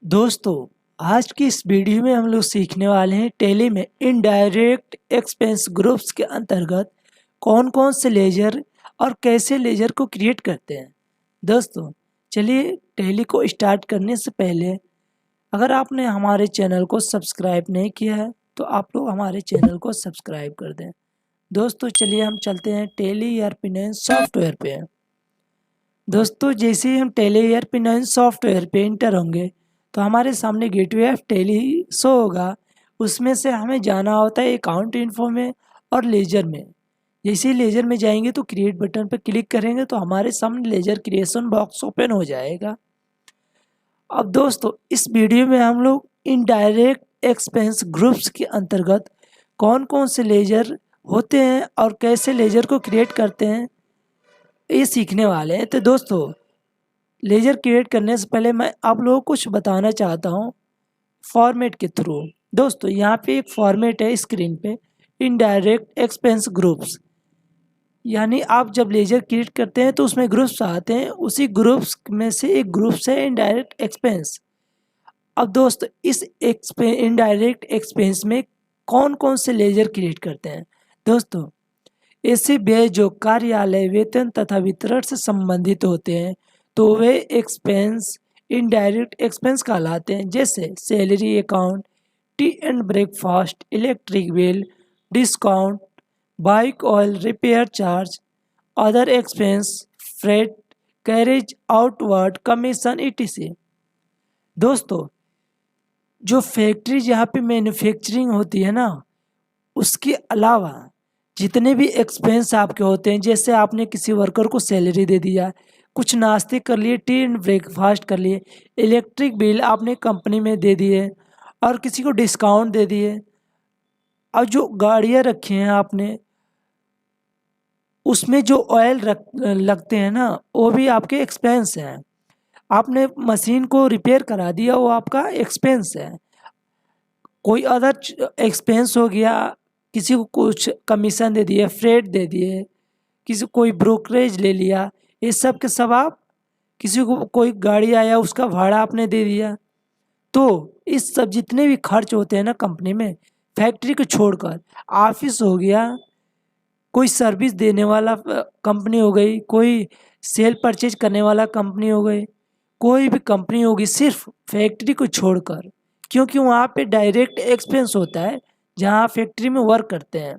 दोस्तों, आज की इस वीडियो में हम लोग सीखने वाले हैं टैली में इनडायरेक्ट एक्सपेंस ग्रुप्स के अंतर्गत कौन कौन से लेजर और कैसे लेजर को क्रिएट करते हैं। दोस्तों, चलिए टैली को स्टार्ट करने से पहले अगर आपने हमारे चैनल को सब्सक्राइब नहीं किया है तो आप लोग हमारे चैनल को सब्सक्राइब कर दें। दोस्तों, चलिए हम चलते हैं टैली ERP9 सॉफ्टवेयर पे। दोस्तों, जैसे ही हम टैली ERP9 सॉफ्टवेयर पे इंटर होंगे तो हमारे सामने गेटवे ऑफ टैली शो होगा। उसमें से हमें जाना होता है अकाउंट इन्फो में और लेजर में। जैसे ही लेजर में जाएंगे तो क्रिएट बटन पर क्लिक करेंगे तो हमारे सामने लेजर क्रिएशन बॉक्स ओपन हो जाएगा। अब दोस्तों, इस वीडियो में हम लोग इनडायरेक्ट एक्सपेंस ग्रुप्स के अंतर्गत कौन कौन से लेजर होते हैं और कैसे लेजर को क्रिएट करते हैं ये सीखने वाले हैं। तो दोस्तों, लेजर क्रिएट करने से पहले मैं आप लोगों को कुछ बताना चाहता हूँ फॉर्मेट के थ्रू। दोस्तों, यहाँ पे एक फॉर्मेट है स्क्रीन पे, इनडायरेक्ट एक्सपेंस ग्रुप्स। यानी आप जब लेजर क्रिएट करते हैं तो उसमें ग्रुप्स आते हैं, उसी ग्रुप्स में से एक ग्रुप्स है इनडायरेक्ट एक्सपेंस। अब दोस्तों, इस इनडायरेक्ट एक्सपेंस में कौन कौन से लेजर क्रिएट करते हैं। दोस्तों, ऐसे व्यय जो कार्यालय वेतन तथा वितरण से संबंधित होते हैं तो वे एक्सपेंस इनडायरेक्ट एक्सपेंस कहलाते हैं। जैसे salary account, T and breakfast, electric bill, discount, bike oil repair charge, other expense, freight, carriage outward, commission etc। दोस्तों, जो फैक्ट्री जहाँ पे मैन्युफैक्चरिंग होती है ना, उसके अलावा जितने भी एक्सपेंस आपके होते हैं, जैसे आपने किसी वर्कर को सैलरी दे दिया, कुछ नाश्ते कर लिए, टी एंड ब्रेकफास्ट कर लिए, इलेक्ट्रिक बिल आपने कंपनी में दे दिए और किसी को डिस्काउंट दे दिए, और जो गाड़ियाँ रखी हैं आपने उसमें जो ऑयल लगते हैं ना, वो भी आपके एक्सपेंस हैं। आपने मशीन को रिपेयर करा दिया, वो आपका एक्सपेंस है। कोई अदर एक्सपेंस हो गया, किसी को कुछ कमीशन दे दिए, फ्रेट दे दिए, किसी को कोई ब्रोकरेज ले लिया, ये सब के सब आप, किसी को कोई गाड़ी आया उसका भाड़ा आपने दे दिया। तो इस सब जितने भी खर्च होते हैं ना कंपनी में, फैक्ट्री को छोड़कर, ऑफिस हो गया, कोई सर्विस देने वाला कंपनी हो गई, कोई सेल परचेज करने वाला कंपनी हो गई, कोई भी कंपनी होगी सिर्फ फैक्ट्री को छोड़कर, क्योंकि वहाँ पे डायरेक्ट एक्सपेंस होता है जहाँ फैक्ट्री में वर्क करते हैं।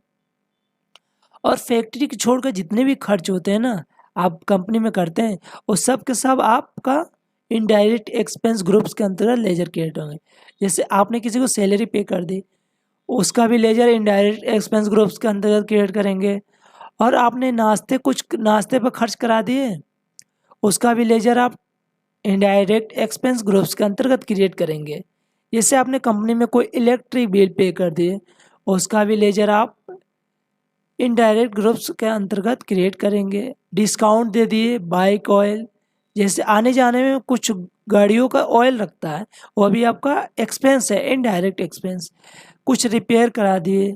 और फैक्ट्री को छोड़कर जितने भी खर्च होते हैं ना आप कंपनी में करते हैं, वो सब के सब आपका इनडायरेक्ट एक्सपेंस ग्रुप्स के अंतर्गत लेजर क्रिएट होंगे। जैसे आपने किसी को सैलरी पे कर दी, उसका भी लेजर इनडायरेक्ट एक्सपेंस ग्रुप्स के अंतर्गत क्रिएट करेंगे। और आपने कुछ नाश्ते पर खर्च करा दिए, उसका भी लेजर आप इनडायरेक्ट एक्सपेंस ग्रुप्स के अंतर्गत क्रिएट करेंगे। जैसे आपने कंपनी में कोई इलेक्ट्रिक बिल पे कर दिए, उसका भी लेजर आप इनडायरेक्ट ग्रुप्स के अंतर्गत क्रिएट करेंगे। डिस्काउंट दे दिए, बाइक ऑयल, जैसे आने जाने में कुछ गाड़ियों का ऑयल लगता है, वो भी आपका एक्सपेंस है, इनडायरेक्ट एक्सपेंस। कुछ रिपेयर करा दिए,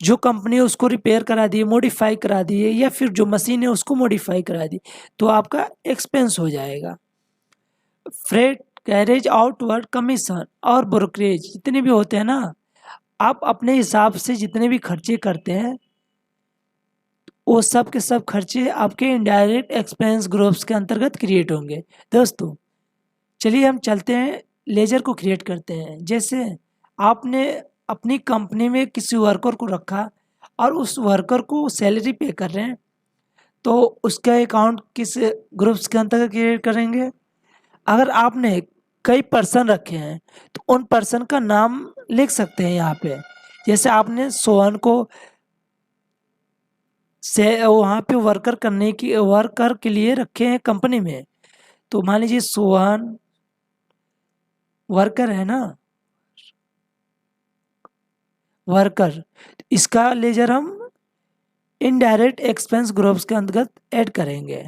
जो कंपनी है उसको रिपेयर करा दिए, मॉडिफाई करा दिए, या फिर जो मशीन है उसको मॉडिफाई करा दी, तो आपका एक्सपेंस हो जाएगा। फ्रेट, कैरेज आउटवर्ड, कमीशन और ब्रोकरेज जितने भी होते हैं ना, आप अपने हिसाब से जितने भी खर्चे करते हैं वो सब के सब खर्चे आपके इनडायरेक्ट एक्सपेंस ग्रुप्स के अंतर्गत क्रिएट होंगे। दोस्तों, चलिए हम चलते हैं लेजर को क्रिएट करते हैं। जैसे आपने अपनी कंपनी में किसी वर्कर को रखा और उस वर्कर को सैलरी पे कर रहे हैं, तो उसका अकाउंट किस ग्रुप्स के अंतर्गत क्रिएट करेंगे। अगर आपने कई पर्सन रखे हैं तो उन पर्सन का नाम लिख सकते हैं यहाँ पे। जैसे आपने सोहन को से वहाँ पे वर्कर के लिए रखे हैं कंपनी में, तो मान लीजिए सोहन वर्कर है ना, वर्कर, इसका लेजर हम इनडायरेक्ट एक्सपेंस ग्रुप्स के अंतर्गत ऐड करेंगे।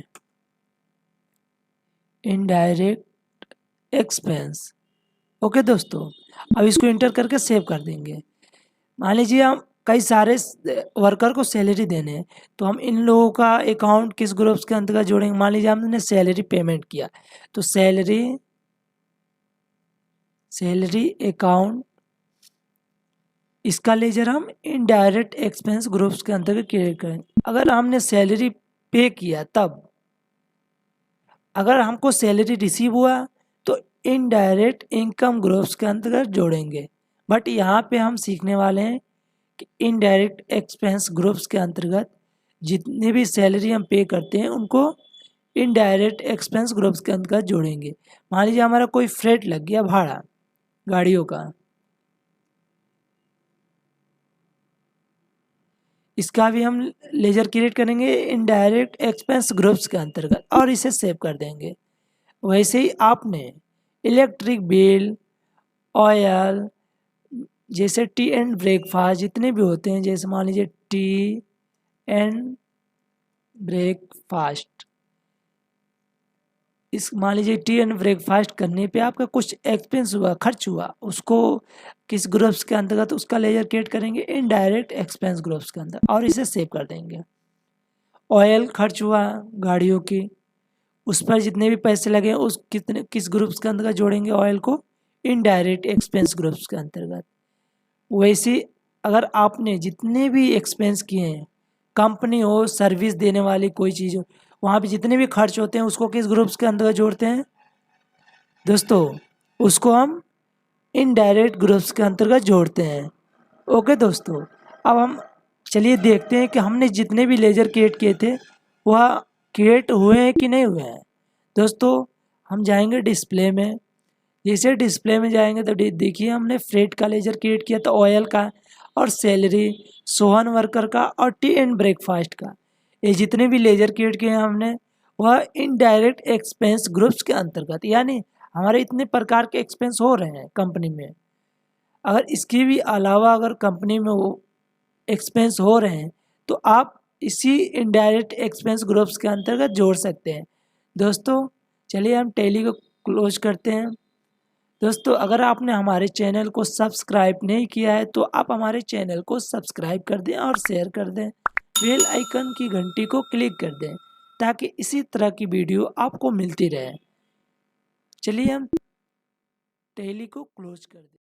इनडायरेक्ट एक्सपेंस, ओके दोस्तों। अब इसको इंटर करके सेव कर देंगे। मान लीजिए हम कई सारे वर्कर को सैलरी देने हैं, तो हम इन लोगों का अकाउंट किस ग्रुप्स के अंतर्गत जोड़ेंगे। मान लीजिए हमने सैलरी पेमेंट किया, तो सैलरी सैलरी अकाउंट, इसका लेजर हम इनडायरेक्ट एक्सपेंस ग्रुप्स के अंतर्गत क्रिएट करेंगे। अगर हमने सैलरी पे किया तब, अगर हमको सैलरी रिसीव हुआ तो इनडायरेक्ट इनकम ग्रुप्स के अंतर्गत जोड़ेंगे। बट यहाँ पे हम सीखने वाले हैं कि इनडायरेक्ट एक्सपेंस ग्रुप्स के अंतर्गत जितनी भी सैलरी हम पे करते हैं उनको इनडायरेक्ट एक्सपेंस ग्रुप्स के अंतर्गत जोड़ेंगे। मान लीजिए हमारा कोई फ्रेट लग गया, भाड़ा गाड़ियों का, इसका भी हम लेजर क्रिएट करेंगे इनडायरेक्ट एक्सपेंस ग्रुप्स के अंतर्गत और इसे सेव कर देंगे। वैसे ही आपने इलेक्ट्रिक बिल, ऑयल, जैसे टी एंड ब्रेकफास्ट जितने भी होते हैं, जैसे मान लीजिए टी एंड ब्रेकफास्ट, इस मान लीजिए टी एंड ब्रेकफास्ट करने पे आपका कुछ एक्सपेंस हुआ, खर्च हुआ, उसको किस ग्रुप्स के अंतर्गत उसका लेजर क्रिएट करेंगे इनडायरेक्ट एक्सपेंस ग्रुप्स के अंदर और इसे सेव कर देंगे। ऑयल खर्च हुआ गाड़ियों की, उस पर जितने भी पैसे लगे उस कितने किस ग्रुप्स के अंतर्गत जोड़ेंगे ऑयल को इनडायरेक्ट एक्सपेंस ग्रुप्स के अंतर्गत। वैसे अगर आपने जितने भी एक्सपेंस किए हैं, कंपनी हो, सर्विस देने वाली कोई चीज़ हो, वहाँ पे जितने भी खर्च होते हैं उसको किस ग्रुप्स के अंदर जोड़ते हैं दोस्तों, उसको हम इनडायरेक्ट ग्रुप्स के अंतर्गत जोड़ते हैं। ओके दोस्तों, अब हम चलिए देखते हैं कि हमने जितने भी लेजर क्रिएट किए थे वह क्रिएट हुए हैं कि नहीं हुए हैं। दोस्तों हम जाएंगे डिस्प्ले में, जैसे डिस्प्ले में जाएंगे तो देखिए हमने फ्रेट का लेजर क्रिएट किया था, ऑयल का और सैलरी, सोहन वर्कर का और टी एंड ब्रेकफास्ट का। ये जितने भी लेजर क्रिएट किए हैं हमने वह इनडायरेक्ट एक्सपेंस ग्रुप्स के अंतर्गत, यानी हमारे इतने प्रकार के एक्सपेंस हो रहे हैं कंपनी में। अगर इसके भी अलावा अगर कंपनी में वो एक्सपेंस हो रहे हैं तो आप इसी इनडायरेक्ट एक्सपेंस ग्रुप्स के अंतर्गत जोड़ सकते हैं। दोस्तों चलिए हम टैली को क्लोज करते हैं। दोस्तों अगर आपने हमारे चैनल को सब्सक्राइब नहीं किया है तो आप हमारे चैनल को सब्सक्राइब कर दें और शेयर कर दें, बेल आइकन की घंटी को क्लिक कर दें ताकि इसी तरह की वीडियो आपको मिलती रहे। चलिए हम टैली को क्लोज कर दें।